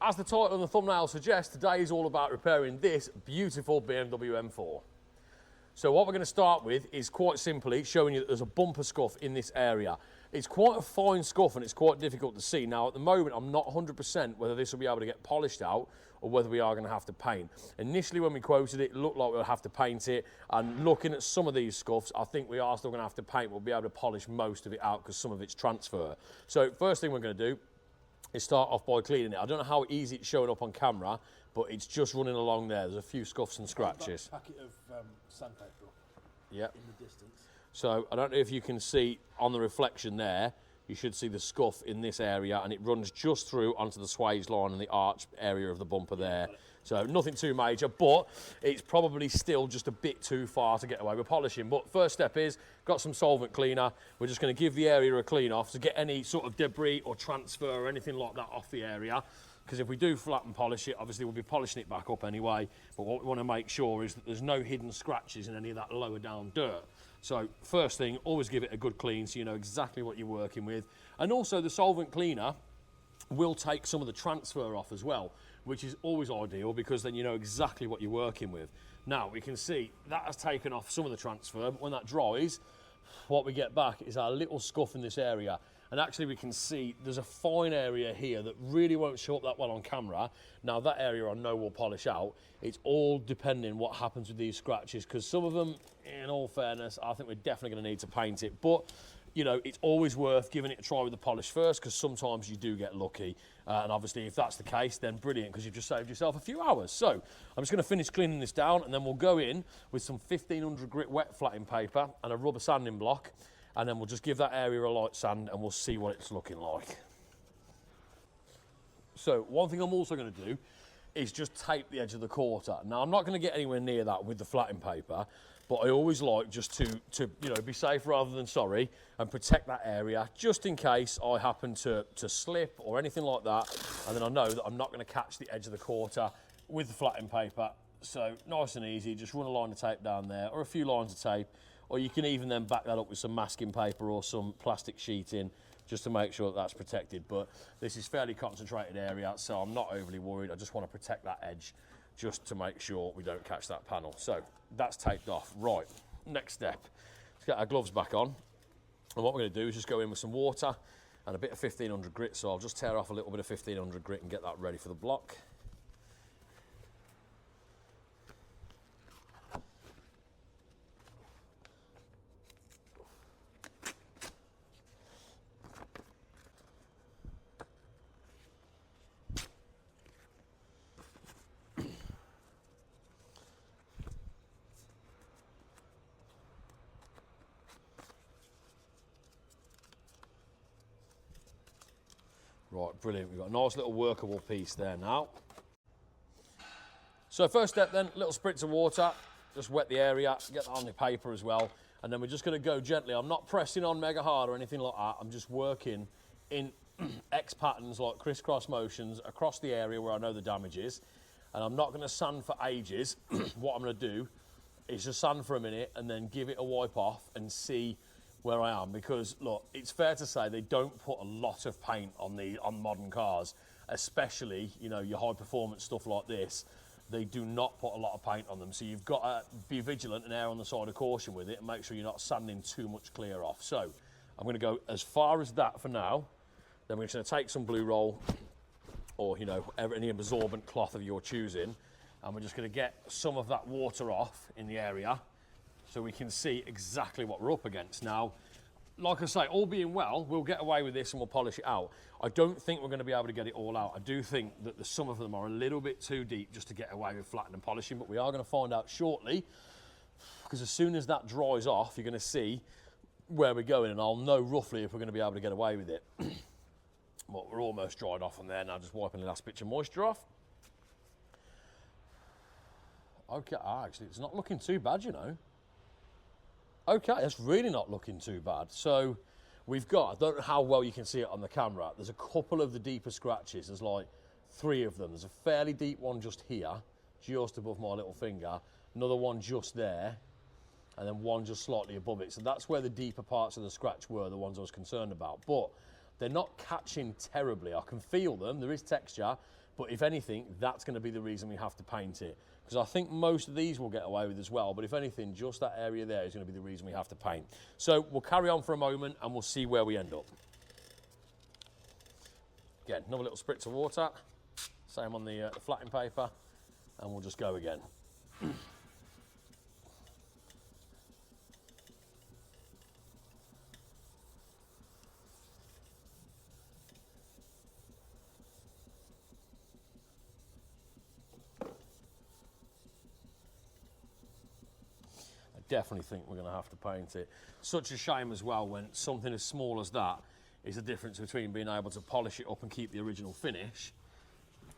as the title and the thumbnail suggests, today is all about repairing this beautiful BMW M4. So what we're going to start with is quite simply showing you that there's a bumper scuff in this area. It's quite a fine scuff and it's quite difficult to see. Now at the moment I'm not 100% whether this will be able to get polished out or whether we are going to have to paint. Initially when we quoted it, it looked like we'll have to paint it, and looking at some of these scuffs I think we are still going to have to paint. We'll be able to polish most of it out because some of it's transfer. So first thing we're going to do is start off by cleaning it. I don't know how easy it's showing up on camera, but it's just running along there. There's a few scuffs and scratches. Packet of sandpaper yep. in the distance. So I don't know if you can see on the reflection there, you should see the scuff in this area, and it runs just through onto the swage line and the arch area of the bumper there. So nothing too major, but it's probably still just a bit too far to get away with polishing. But first step is, got some solvent cleaner. We're just going to give the area a clean off to get any sort of debris or transfer or anything like that off the area. Because if we do flat and polish it, obviously we'll be polishing it back up anyway. But what we want to make sure is that there's no hidden scratches in any of that lower down dirt. So first thing, always give it a good clean so you know exactly what you're working with. And also the solvent cleaner will take some of the transfer off as well, which is always ideal because then you know exactly what you're working with. Now we can see that has taken off some of the transfer, but when that dries, what we get back is our little scuff in this area. And actually we can see there's a fine area here that really won't show up that well on camera. Now that area I know will polish out. It's all depending what happens with these scratches, because some of them, in all fairness, I think we're definitely going to need to paint it. But you know, it's always worth giving it a try with the polish first, because sometimes you do get lucky. And obviously if that's the case, then brilliant, because you've just saved yourself a few hours. So I'm just going to finish cleaning this down, and then we'll go in with some 1500 grit wet flatting paper and a rubber sanding block. And then we'll just give that area a light sand and we'll see what it's looking like. So one thing I'm also going to do is just tape the edge of the quarter. Now I'm not going to get anywhere near that with the flatting paper, but I always like just to you know, be safe rather than sorry and protect that area just in case I happen to slip or anything like that. And then I know that I'm not going to catch the edge of the quarter with the flatting paper. So nice and easy, just run a line of tape down there or a few lines of tape. Or you can even then back that up with some masking paper or some plastic sheeting just to make sure that that's protected. But this is fairly concentrated area, so I'm not overly worried. I just want to protect that edge just to make sure we don't catch that panel. So that's taped off. Right, next step. Let's get our gloves back on. And what we're going to do is just go in with some water and a bit of 1500 grit. So I'll just tear off a little bit of 1500 grit and get that ready for the block. Right, brilliant. We've got a nice little workable piece there now. So first step then, little spritz of water, just wet the area, get that on the paper as well. And then we're just going to go gently. I'm not pressing on mega hard or anything like that. I'm just working in X patterns, like crisscross motions across the area where I know the damage is. And I'm not going to sand for ages. What I'm going to do is just sand for a minute and then give it a wipe off and see where I am, because look, it's fair to say they don't put a lot of paint on modern cars, especially, you know, your high performance stuff like this. They do not put a lot of paint on them, so you've got to be vigilant and err on the side of caution with it and make sure you're not sanding too much clear off. So I'm going to go as far as that for now. Then we're just going to take some blue roll or, you know, any absorbent cloth of your choosing, and we're just going to get some of that water off in the area so we can see exactly what we're up against. Now, like I say, all being well, we'll get away with this and we'll polish it out. I don't think we're going to be able to get it all out. I do think that some of them are a little bit too deep just to get away with flattening and polishing, but we are going to find out shortly, because as soon as that dries off, you're going to see where we're going and I'll know roughly if we're going to be able to get away with it. But we're almost dried off on there now, just wiping the last bit of moisture off. Okay, actually, it's not looking too bad, you know. Okay, that's really not looking too bad. So we've got, I don't know how well you can see it on the camera, there's a couple of the deeper scratches. There's like 3 of them. There's a fairly deep one just here, just above my little finger, another one just there, and then one just slightly above it. So that's where the deeper parts of the scratch were, the ones I was concerned about. But they're not catching terribly. I can feel them, there is texture, But if anything, that's going to be the reason we have to paint it. Because I think most of these we'll get away with as well, but if anything, just that area there is going to be the reason we have to paint. So we'll carry on for a moment and we'll see where we end up. Again, another little spritz of water, same on the flatting paper, and we'll just go again. Definitely think we're going to have to paint it. Such a shame as well when something as small as that is the difference between being able to polish it up and keep the original finish,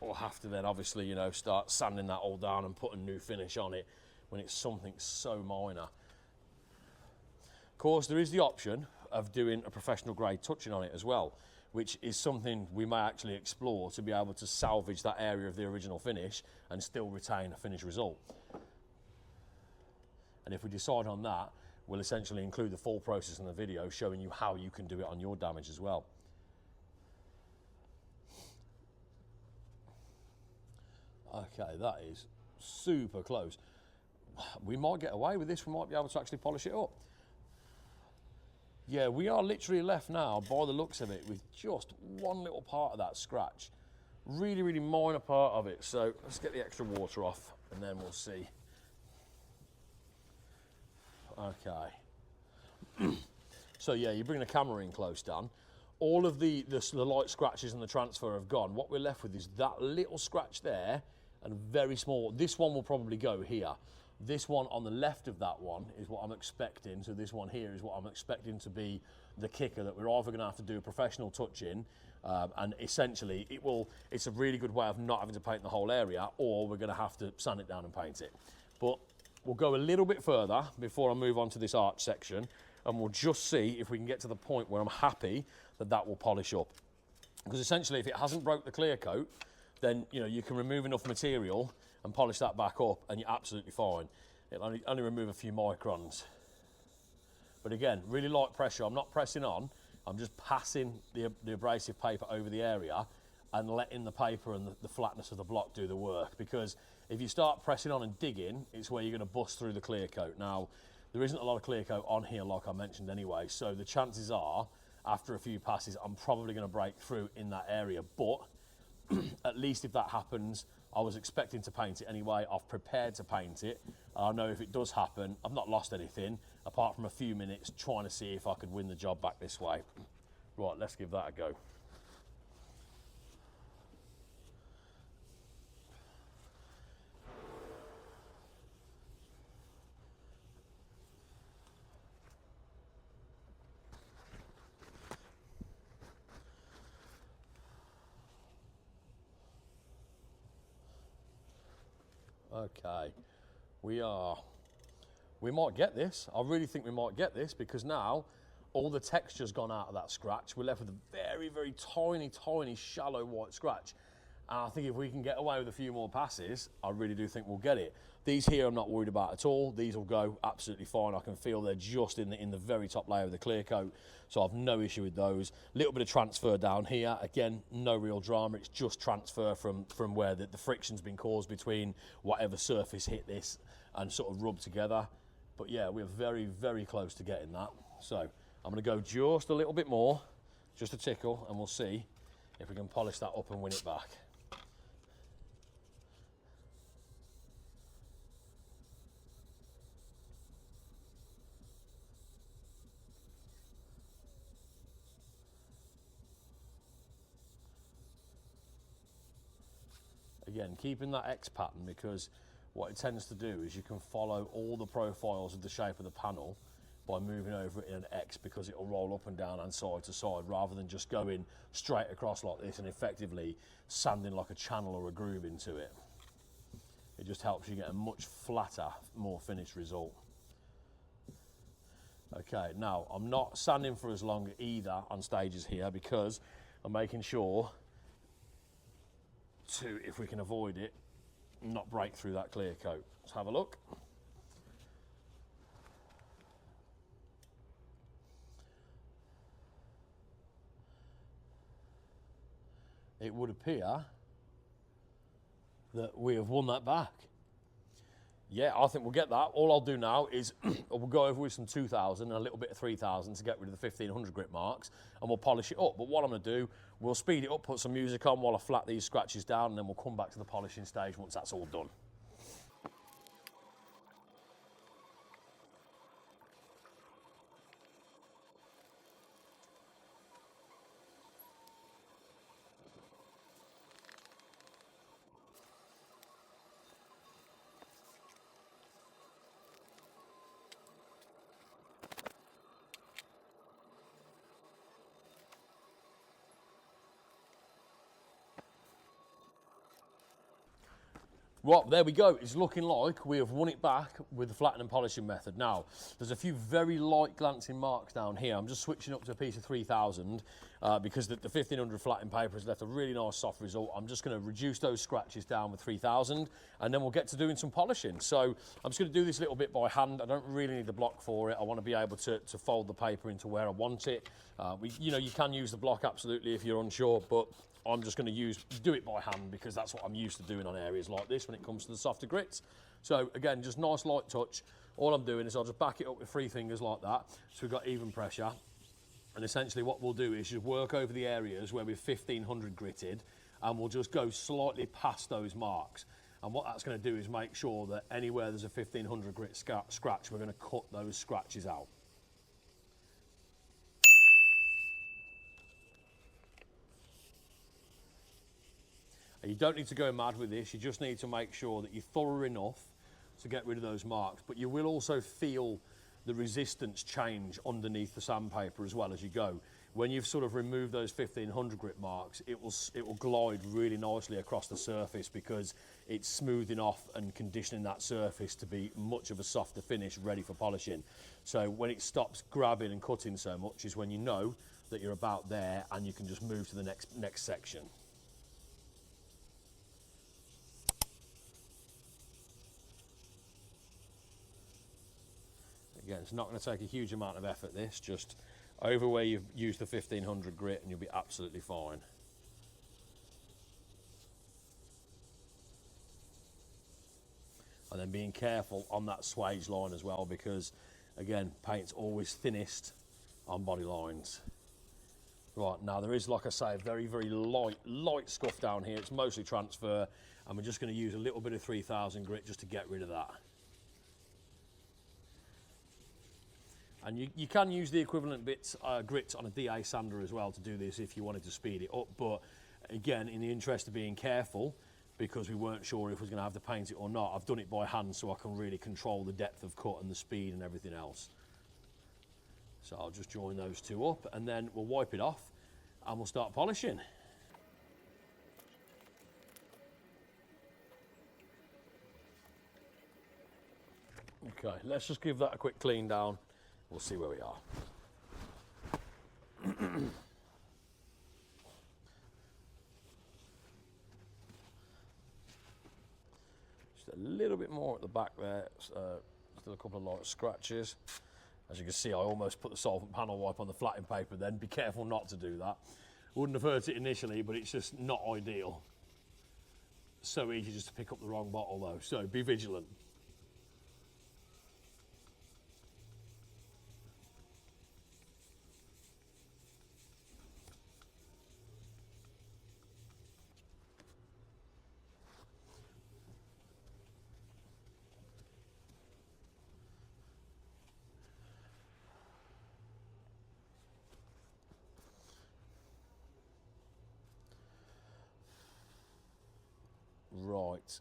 or have to then obviously, you know, start sanding that all down and putting new finish on it when it's something so minor. Of course, there is the option of doing a professional grade touching on it as well, which is something we may actually explore to be able to salvage that area of the original finish and still retain a finished result. And if we decide on that, we'll essentially include the full process in the video showing you how you can do it on your damage as well. Okay, that is super close. We might get away with this, we might be able to actually polish it up. Yeah, we are literally left now, by the looks of it, with just one little part of that scratch. Really, really minor part of it. So let's get the extra water off and then we'll see. Okay. So yeah, you bring the camera in close, Dan. All of the light scratches and the transfer have gone. What we're left with is that little scratch there and very small. This one will probably go here. This one on the left of that one is what I'm expecting. So this one here is what I'm expecting to be the kicker that we're either going to have to do a professional touch in, and essentially it's a really good way of not having to paint the whole area, or we're going to have to sand it down and paint it. But we'll go a little bit further before I move on to this arch section, and we'll just see if we can get to the point where I'm happy that that will polish up. Because essentially, if it hasn't broke the clear coat, then you know you can remove enough material and polish that back up, and you're absolutely fine. It'll only remove a few microns. But again, really light pressure. I'm not pressing on. I'm just passing the abrasive paper over the area and letting the paper and the flatness of the block do the work. Because if you start pressing on and digging, it's where you're going to bust through the clear coat. Now, there isn't a lot of clear coat on here, like I mentioned anyway, so the chances are, after a few passes, I'm probably going to break through in that area. But at least if that happens, I was expecting to paint it anyway. I've prepared to paint it. I know if it does happen, I've not lost anything, apart from a few minutes trying to see if I could win the job back this way. Right, let's give that a go. Okay, we might get this. I really think we might get this, because now all the texture's gone out of that scratch. We're left with a very, very tiny, tiny, shallow white scratch. And I think if we can get away with a few more passes, I really do think we'll get it. These here I'm not worried about at all. These will go absolutely fine. I can feel they're just in the very top layer of the clear coat, so I've no issue with those. A little bit of transfer down here. Again, no real drama. It's just transfer from where the friction's been caused between whatever surface hit this and sort of rub together. But yeah, we're very, very close to getting that. So I'm going to go just a little bit more, just a tickle, and we'll see if we can polish that up and win it back. Again, keeping that X pattern, because what it tends to do is you can follow all the profiles of the shape of the panel by moving over it in an X, because it will roll up and down and side to side, rather than just going straight across like this and effectively sanding like a channel or a groove into it. It just helps you get a much flatter, more finished result. Okay, now I'm not sanding for as long either on stages here, because I'm making sure to, if we can avoid it, not break through that clear coat. Let's have a look. It would appear that we have won that back. Yeah, I think we'll get that. All I'll do now is we'll go over with some 2000 and a little bit of 3000 to get rid of the 1500 grit marks, and we'll polish it up. But what I'm going to do, we'll speed it up, put some music on while I flat these scratches down, and then we'll come back to the polishing stage once that's all done. Right, there we go. It's looking like we have won it back with the flattening and polishing method. Now, there's a few very light glancing marks down here. I'm just switching up to a piece of 3000 because the 1500 flattening paper has left a really nice soft result. I'm just going to reduce those scratches down with 3000 and then we'll get to doing some polishing. So I'm just going to do this a little bit by hand. I don't really need the block for it. I want to be able to fold the paper into where I want it. You know, you can use the block absolutely if you're unsure, but I'm just going to do it by hand because that's what I'm used to doing on areas like this when it comes to the softer grits. So again, just nice light touch. All I'm doing is I'll just back it up with 3 fingers like that, so we've got even pressure. And essentially what we'll do is just work over the areas where we've 1500 gritted, and we'll just go slightly past those marks. And what that's going to do is make sure that anywhere there's a 1500 grit scratch, we're going to cut those scratches out. You don't need to go mad with this, you just need to make sure that you're thorough enough to get rid of those marks, but you will also feel the resistance change underneath the sandpaper as well as you go. When you've sort of removed those 1500 grit marks, it will glide really nicely across the surface because it's smoothing off and conditioning that surface to be much of a softer finish ready for polishing. So when it stops grabbing and cutting so much is when you know that you're about there and you can just move to the next section. Again, it's not going to take a huge amount of effort, this, just over where you've used the 1500 grit and you'll be absolutely fine. And then being careful on that swage line as well because, again, paint's always thinnest on body lines. Right, now there is, like I say, a very, very light scuff down here. It's mostly transfer, and we're just going to use a little bit of 3000 grit just to get rid of that. And you can use the equivalent grit on a DA sander as well to do this if you wanted to speed it up. But again, in the interest of being careful, because we weren't sure if we was going to have to paint it or not, I've done it by hand so I can really control the depth of cut and the speed and everything else. So I'll just join those two up and then we'll wipe it off and we'll start polishing. Okay, let's just give that a quick clean down. We'll see where we are. Just a little bit more at the back there. Still a couple of light scratches. As you can see, I almost put the solvent panel wipe on the flatting paper then. Be careful not to do that. Wouldn't have hurt it initially, but it's just not ideal. So easy just to pick up the wrong bottle though, so be vigilant. Right,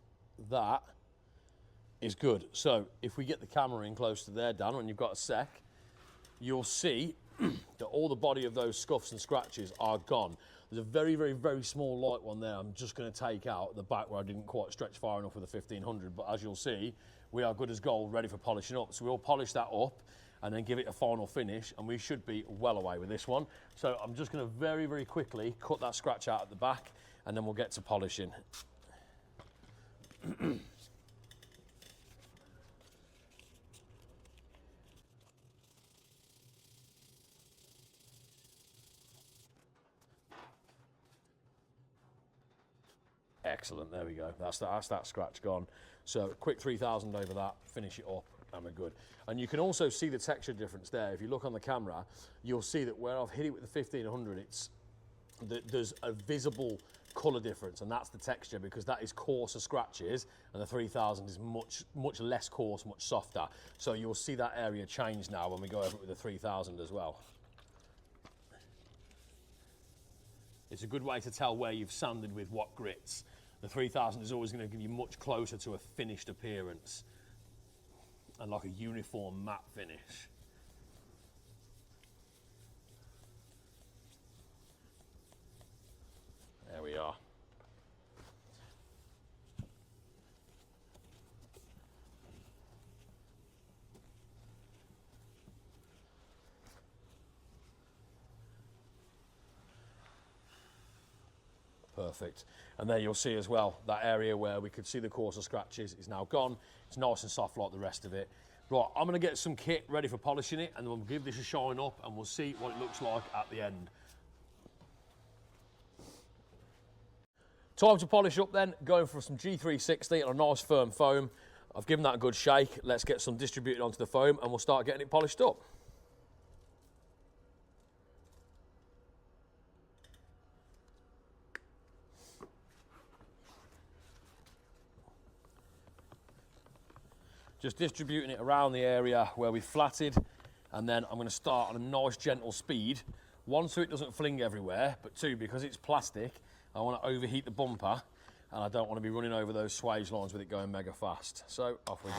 that is good. So if we get the camera in close to there, Dan, when you've got a sec, you'll see that all the body of those scuffs and scratches are gone. There's a very, very, very small light one there I'm just going to take out at the back where I didn't quite stretch far enough with the 1500, but as you'll see, we are good as gold, ready for polishing up. So we'll polish that up and then give it a final finish, and we should be well away with this one. So I'm just going to very, very quickly cut that scratch out at the back, and then we'll get to polishing. Excellent, there we go. That's that scratch gone. So quick 3000 over that, finish it up, and we're good. And you can also see the texture difference there. If you look on the camera, you'll see that where I've hit it with the 1500, there's a visible colour difference, and that's the texture, because that is coarser scratches, and the 3000 is much less coarse, much softer. So you'll see that area change now when we go over it with the 3000 as well. It's a good way to tell where you've sanded with what grits. The 3000 is always going to give you much closer to a finished appearance and like a uniform matte finish. There we are. Perfect. And there you'll see as well, that area where we could see the coarser scratches is now gone. It's nice and soft like the rest of it. Right, I'm going to get some kit ready for polishing it, and then we'll give this a shine up and we'll see what it looks like at the end. Time to polish up then, going for some G360 and a nice firm foam. I've given that a good shake. Let's get some distributed onto the foam and we'll start getting it polished up. Just distributing it around the area where we flatted, and then I'm going to start on a nice gentle speed. One, so it doesn't fling everywhere, but two, because it's plastic, I want to overheat the bumper, and I don't want to be running over those swage lines with it going mega fast. So off we go.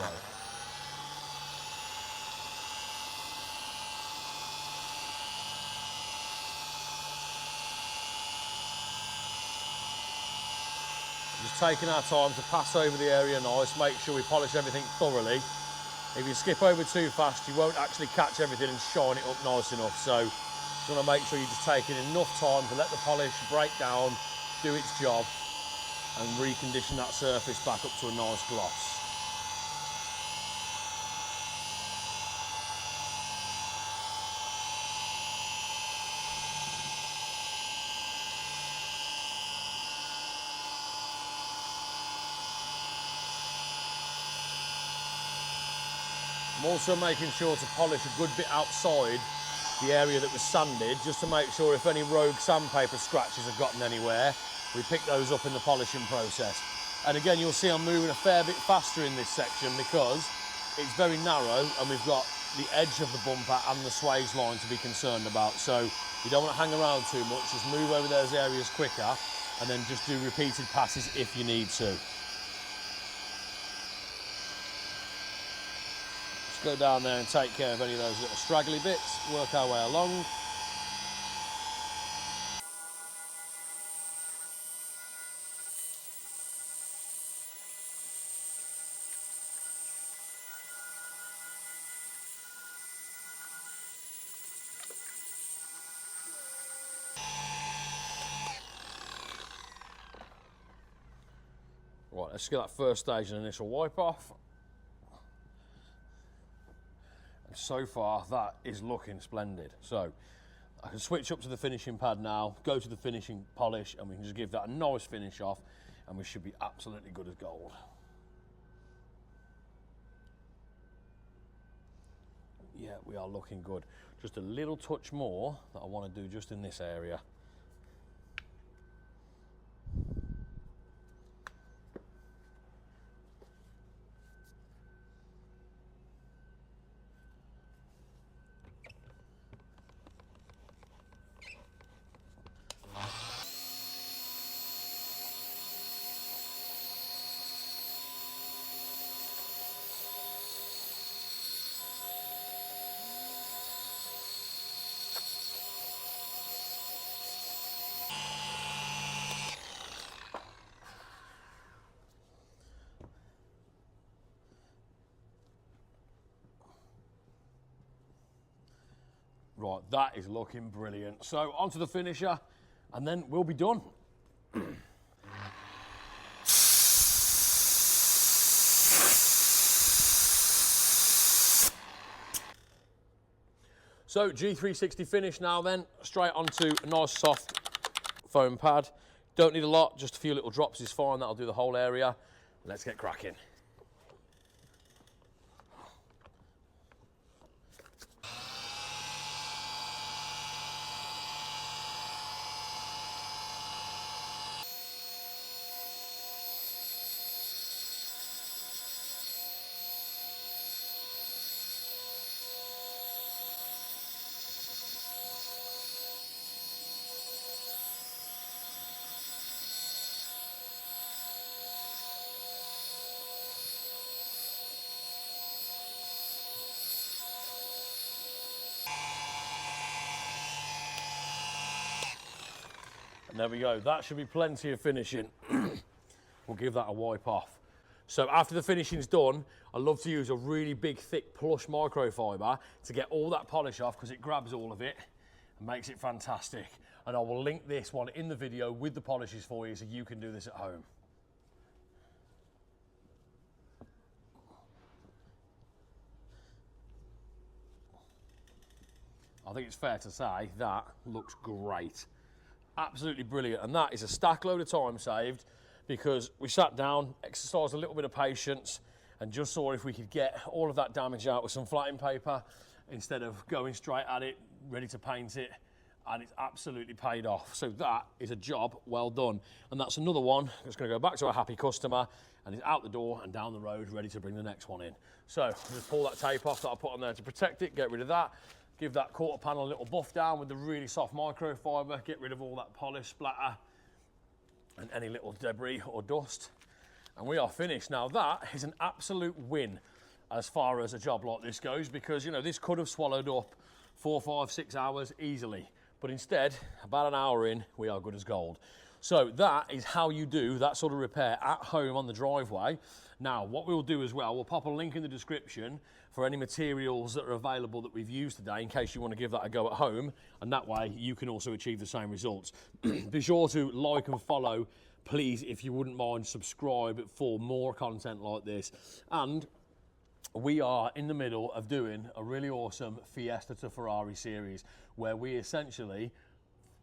Just taking our time to pass over the area nice, make sure we polish everything thoroughly. If you skip over too fast, you won't actually catch everything and shine it up nice enough. So just want to make sure you're just taking enough time to let the polish break down, do its job, and recondition that surface back up to a nice gloss. I'm also making sure to polish a good bit outside the area that was sanded, just to make sure if any rogue sandpaper scratches have gotten anywhere, we pick those up in the polishing process. And again, you'll see I'm moving a fair bit faster in this section because it's very narrow and we've got the edge of the bumper and the swage line to be concerned about. So you don't want to hang around too much, just move over those areas quicker and then just do repeated passes if you need to. Go down there and take care of any of those little straggly bits, work our way along. Right, let's get that first stage and initial wipe off. So far, that is looking splendid. So I can switch up to the finishing pad now, go to the finishing polish, and we can just give that a nice finish off, and we should be absolutely good as gold. Yeah, we are looking good. Just a little touch more that I want to do just in this area. Right, that is looking brilliant. So onto the finisher, and then we'll be done. So G360 finish now then, straight onto a nice soft foam pad. Don't need a lot, just a few little drops is fine. That'll do the whole area. Let's get cracking. And there we go, that should be plenty of finishing. We'll give that a wipe off. So after the finishing's done, I love to use a really big, thick, plush microfiber to get all that polish off, because it grabs all of it and makes it fantastic. And I will link this one in the video with the polishes for you so you can do this at home. I think it's fair to say that looks great. Absolutely brilliant, and that is a stack load of time saved, because we sat down, exercised a little bit of patience, and just saw if we could get all of that damage out with some flatting paper instead of going straight at it, ready to paint it, and it's absolutely paid off. So that is a job well done, and that's another one that's going to go back to a happy customer, and is out the door and down the road ready to bring the next one in. So just pull that tape off that I put on there to protect it, get rid of that. Give that quarter panel a little buff down with the really soft microfiber, get rid of all that polish splatter and any little debris or dust. And we are finished. Now that is an absolute win as far as a job like this goes, because you know, this could have swallowed up 4, 5, 6 hours easily. But instead, about an hour in, we are good as gold. So that is how you do that sort of repair at home on the driveway. Now, what we'll do as well, we'll pop a link in the description for any materials that are available that we've used today, in case you want to give that a go at home, and that way you can also achieve the same results. Be sure to like and follow, please, if you wouldn't mind, subscribe for more content like this. And we are in the middle of doing a really awesome Fiesta to Ferrari series, where we essentially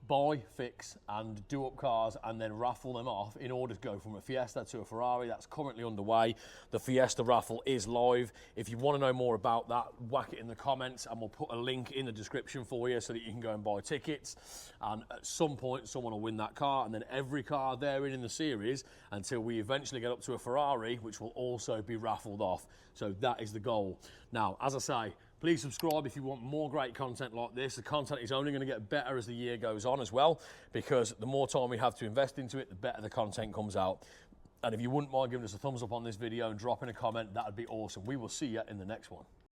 buy, fix and do up cars and then raffle them off in order to go from a Fiesta to a Ferrari. That's currently underway. The Fiesta raffle is live. If you want to know more about that, whack it in the comments and we'll put a link in the description for you so that you can go and buy tickets. And at some point someone will win that car, and then every car therein in the series until we eventually get up to a Ferrari, which will also be raffled off. So that is the goal. Now, as I say, please subscribe if you want more great content like this. The content is only going to get better as the year goes on as well, because the more time we have to invest into it, the better the content comes out. And if you wouldn't mind giving us a thumbs up on this video and dropping a comment, that would be awesome. We will see you in the next one.